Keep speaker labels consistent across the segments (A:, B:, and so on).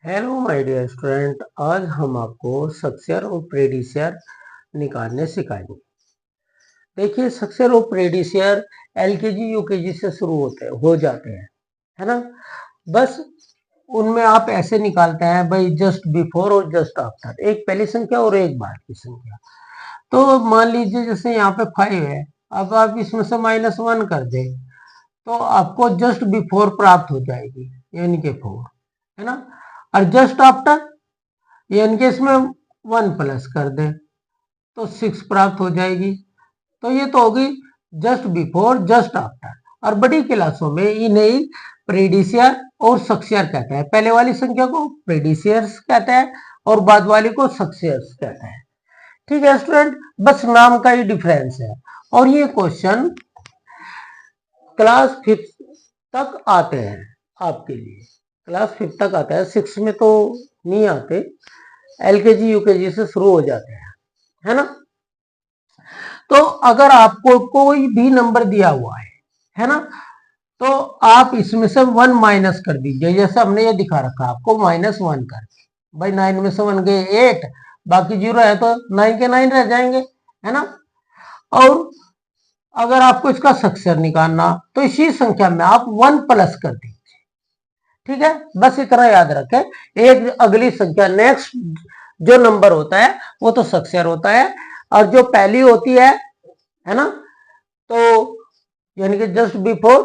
A: Hello my dear student, आज हम आपको सक्सेर और प्रेडिशियर निकालने सिखाएंगे। देखिए, सक्सेर और प्रेडिशियर एलकेजी यूकेजी से शुरू हो जाते हैं, है ना। बस उनमें आप ऐसे निकालते हैं भाई, जस्ट बिफोर और जस्ट आफ्टर, एक पहली संख्या और एक बाद की संख्या। तो मान लीजिए जैसे यहाँ पे 5 है, अब आप इसमें से -1 कर दें तो आपको जस्ट बिफोर प्राप्त हो जाएगी, यानी कि 4, है ना। और जस्ट आफ्टर यानी कि इसमें 1 प्लस कर दें तो 6 प्राप्त हो जाएगी। तो ये तो होगी जस्ट बिफोर जस्ट आफ्टर। और बड़ी क्लासों में इन्हें प्रेडिशियर और सक्सियर कहते हैं। पहले वाली संख्या को प्रेडिशियर्स कहते हैं और बाद वाली को सक्सियर्स कहते हैं। ठीक है स्टूडेंट, बस नाम का ही डिफरेंस है। और ये क्वेश्चन क्लास 5 तक आते हैं आपके लिए। क्लास 5 तक आता है, 6 में तो नहीं आते, एलकेजी यूकेजी से शुरू हो जाते हैं, है ना। तो अगर आपको कोई भी नंबर दिया हुआ है ना, तो आप इसमें से 1 माइनस कर दीजिए। जैसे हमने ये दिखा रखा आपको -1 कर, भाई 9 में से 1 गए 8, बाकी 0 है तो 9 के 9 रह जाएंगे, है ना। और अगर आपको इसका सक्सेर निकालना तो इसी संख्या में आप 1 प्लस कर दीजिए। ठीक है, बस इतना याद रखें। एक अगली संख्या नेक्स्ट जो नंबर होता है वो तो सक्सेर होता है, और जो पहली होती है ना, तो यानी कि जस्ट बिफोर,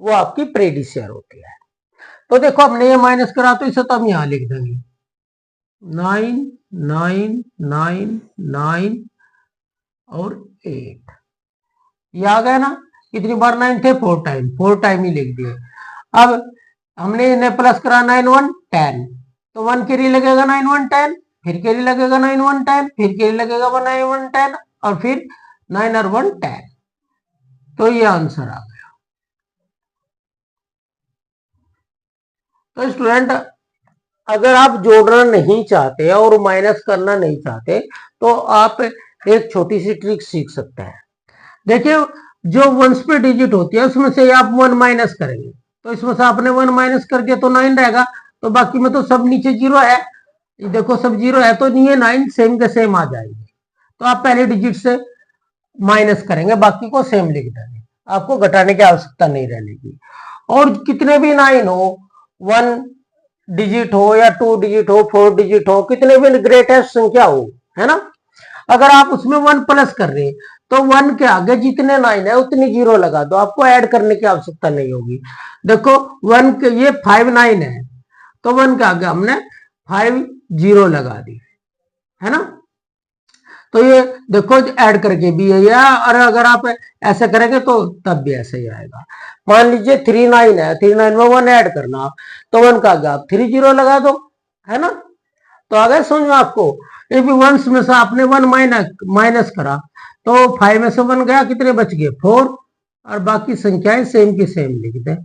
A: वो आपकी प्रेडिशियर होती है। तो देखो, हमने ये माइनस करा तो इसे तो हम यहां लिख देंगे 9 9 9 9 और 8। ये आ गया ना। कितनी बार 9 थे? 4 टाइम ही लिख दिए। अब हमने इन्हें प्लस करा 9 1 10, तो 1 के लिए लगेगा 9 1 10, फिर के लिए लगेगा 9 1 10, फिर के लिए लगेगा 9 1 10, और फिर 9 और 1 10। तो ये आंसर आ गया। तो स्टूडेंट, अगर आप जोड़ना नहीं चाहते और माइनस करना नहीं चाहते तो आप एक छोटी सी ट्रिक सीख सकते हैं। देखिए, जो वंस पे डिजिट होती है उसमें से आप 1 माइनस करेंगे, तो इसमें से आपने 1 माइनस कर दिया तो 9 रहेगा। तो बाकी में तो सब नीचे 0 है, देखो सब 0 है, तो ये 9 सेम के सेम आ जाएंगे। तो आप पहले डिजिट से माइनस करेंगे, बाकी को सेम लिख देंगे, आपको घटाने की आवश्यकता नहीं रहने की। और कितने भी 9 हो, 1 डिजिट हो या 2 डिजिट हो, 4 डिजिट हो, कितने भी ग्रेटेस्ट संख्या हो, है ना, अगर आप उसमें 1 प्लस कर रहे हैं तो 1 के आगे जितने 9 है उतनी 0 लगा दो, आपको ऐड करने की आवश्यकता नहीं होगी। देखो 1 के ये 5 9 है, तो 1 के आगे हमने 5 0 लगा दी, है ना। तो ये देखो ऐड करके भी है, या और अगर आप ऐसे करेंगे तो तब भी ऐसे ही आएगा। मान लीजिए 3 9 है, 3 9 में 1 ऐड करना, तो 1 का आगे आप 3 0 लगा दो, है ना। तो अगर समझो आपको, ये भी वंस में से आपने 1 माइनस करा तो 5 में से 1 गया, कितने बच गए 4, और बाकी संख्याएं सेम की सेम लिख दें।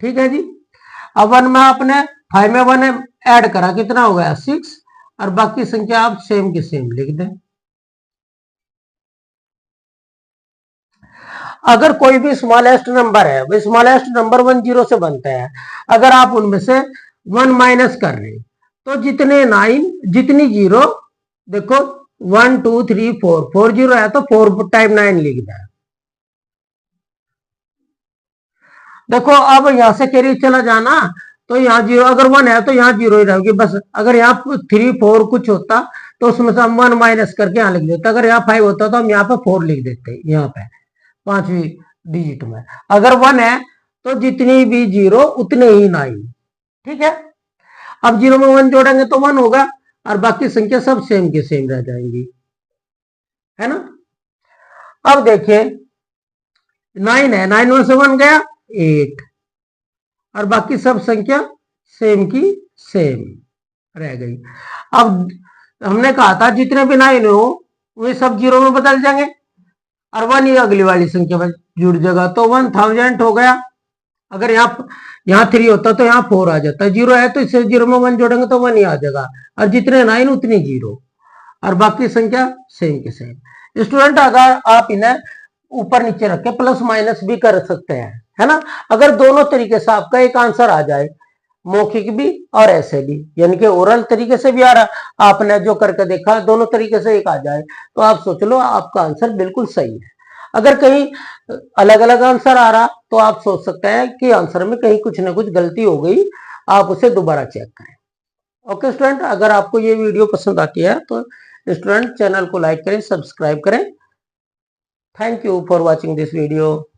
A: ठीक है जी। अब 1 में आपने 5 में 1 ऐड करा, कितना हो गया 6, और बाकी संख्या आप सेम की सेम लिख दें। अगर कोई भी स्मॉलेस्ट नंबर है, वो स्मॉलेस्ट नंबर 1 0 से बनता है, अगर आप उनमें से 1 माइनस कर रहे हैं तो जितने 9 जितनी 0, देखो 1 2 3 4, 4 0 है तो 4 टाइम 9 लिख दें। देखो अब यहां से कैरी चला जाना, तो यहाँ 0, अगर 1 है तो यहाँ 0 ही रहेगी बस। अगर यहाँ 3 4 कुछ होता तो उसमें से हम 1 माइनस करके यहाँ लिख देते, अगर यहाँ 5 होता तो हम यहाँ पे 4 लिख देते, यहाँ पे 5वीं डिजिट में। अगर 1 है तो जितनी भी 0 उतने ही 9। ठीक है, अब 0 में 1 जोड़ेंगे तो 1 होगा, और बाकी संख्या सब सेम के सेम रह जाएंगी, है ना। अब देखिए 9 है, 9 में से 1 गया 8, और बाकी सब संख्या सेम की सेम रह गई। अब हमने कहा था जितने भी 9 हो वे सब 0 में बदल जाएंगे, और 1 ही अगली वाली संख्या में जुड़ जाएगा, तो 1000 हो गया। अगर यहाँ 3 होता तो यहाँ 4 आ जाता, 0 है तो इससे 0 में 1 जोड़ेंगे तो 1 ही आ जाएगा, और जितने 9 उतनी 0, और बाकी संख्या सेम के सेम। स्टूडेंट, अगर आप इन्हें ऊपर नीचे रख के प्लस माइनस भी कर सकते हैं, है ना। अगर दोनों तरीके से आपका एक आंसर आ जाए, मौखिक भी और ऐसे भी, यानी कि ओरल तरीके से भी आ रहा, आपने जो करके देखा दोनों तरीके से एक आ जाए, तो आप सोच लो आपका आंसर बिल्कुल सही है। अगर कहीं अलग अलग आंसर आ रहा तो आप सोच सकते हैं कि आंसर में कहीं कुछ ना कुछ गलती हो गई, आप उसे दोबारा चेक करें। ओके स्टूडेंट, अगर आपको ये वीडियो पसंद आती है तो स्टूडेंट चैनल को लाइक करें, सब्सक्राइब करें। Thank you for watching this video.